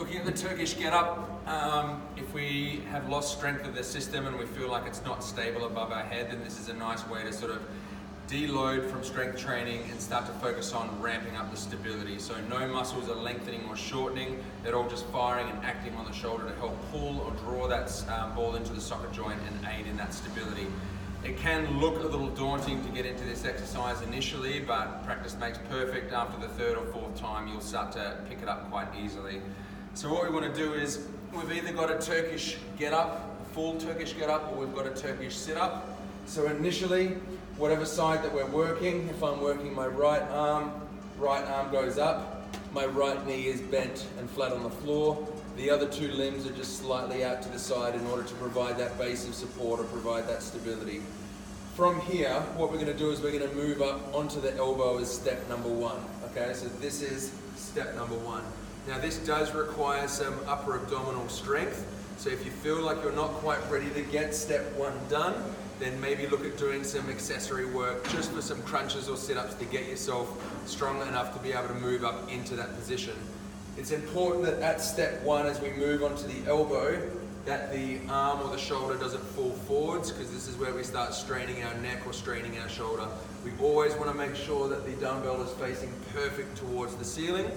Looking at the Turkish Getup, if we have lost strength of the system and we feel like it's not stable above our head, then this is a nice way to sort of deload from strength training and start to focus on ramping up the stability. So no muscles are lengthening or shortening, they're all just firing and acting on the shoulder to help pull or draw that ball into the socket joint and aid in that stability. It can look a little daunting to get into this exercise initially, but practice makes perfect. After the third or fourth time, you'll start to pick it up quite easily. So what we want to do is, we've either got a Turkish Getup, a full Turkish Getup, or we've got a Turkish sit-up. So initially, whatever side that we're working, if I'm working my right arm goes up, my right knee is bent and flat on the floor. The other two limbs are just slightly out to the side in order to provide that base of support or provide that stability. From here, what we're going to do is we're going to move up onto the elbow as step number one. Okay, so this is step number one. Now this does require some upper abdominal strength, so if you feel like you're not quite ready to get step one done, then maybe look at doing some accessory work just for some crunches or sit-ups to get yourself strong enough to be able to move up into that position. It's important that at step one, as we move onto the elbow, that the arm or the shoulder doesn't fall forwards, because this is where we start straining our neck or straining our shoulder. We always want to make sure that the dumbbell is facing perfect towards the ceiling.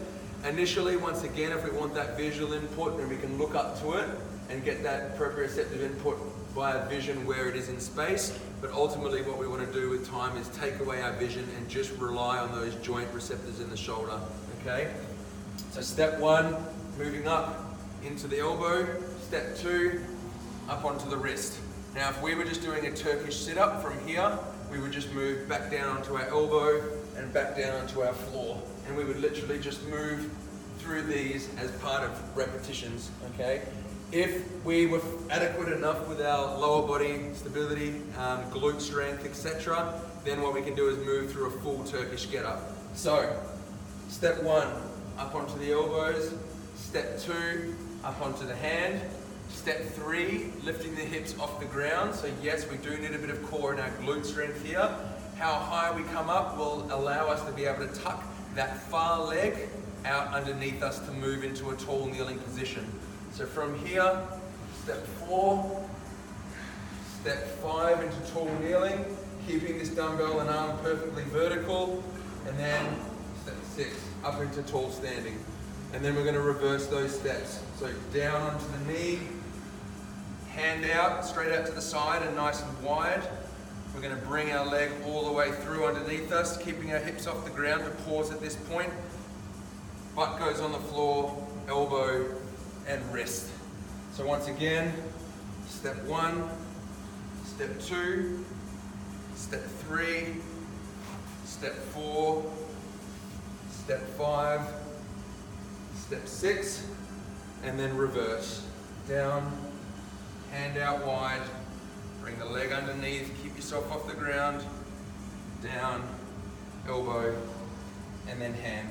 Initially, once again, if we want that visual input, then we can look up to it and get that proprioceptive input via vision where it is in space. But ultimately, what we want to do with time is take away our vision and just rely on those joint receptors in the shoulder. Okay? So step one, moving up into the elbow. Step two, up onto the wrist. Now, if we were just doing a Turkish sit-up from here, we would just move back down onto our elbow and back down onto our floor. And we would literally just move through these as part of repetitions, okay? If we were adequate enough with our lower body stability, glute strength, etc., then what we can do is move through a full Turkish Getup. So, step one, up onto the elbows. Step two, up onto the hand. Step three, lifting the hips off the ground. So yes, we do need a bit of core and our glute strength here. How high we come up will allow us to be able to tuck that far leg out underneath us to move into a tall kneeling position. So from here, step four, step five into tall kneeling, keeping this dumbbell and arm perfectly vertical, and then step six, up into tall standing. And then we're going to reverse those steps. So down onto the knee, hand out, straight out to the side and nice and wide. We're going to bring our leg all the way through underneath us, keeping our hips off the ground to pause at this point. Butt goes on the floor, elbow and wrist. So once again, step one, step two, step three, step four, step five, step six, and then reverse. Down, hand out wide, bring the leg underneath, keep yourself off the ground, down, elbow, and then hand.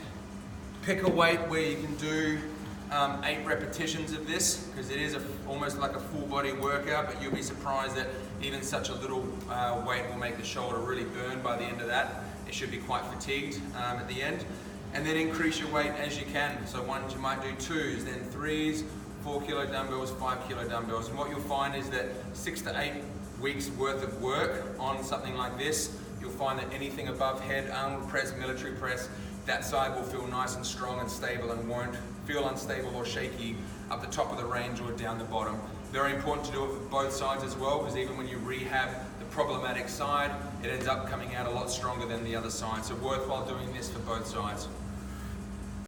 Pick a weight where you can do 8 repetitions of this, because it is almost like a full body workout, but you'll be surprised that even such a little weight will make the shoulder really burn by the end of that. It should be quite fatigued at the end. And then increase your weight as you can. So ones you might do 2s, then 3s, 4 kilo dumbbells, 5 kilo dumbbells. And what you'll find is that 6 to 8 weeks worth of work on something like this, you'll find that anything above head, arm press, military press, that side will feel nice and strong and stable and won't feel unstable or shaky up the top of the range or down the bottom. Very important to do it for both sides as well, because even when you rehab the problematic side, it ends up coming out a lot stronger than the other side. So worthwhile doing this for both sides.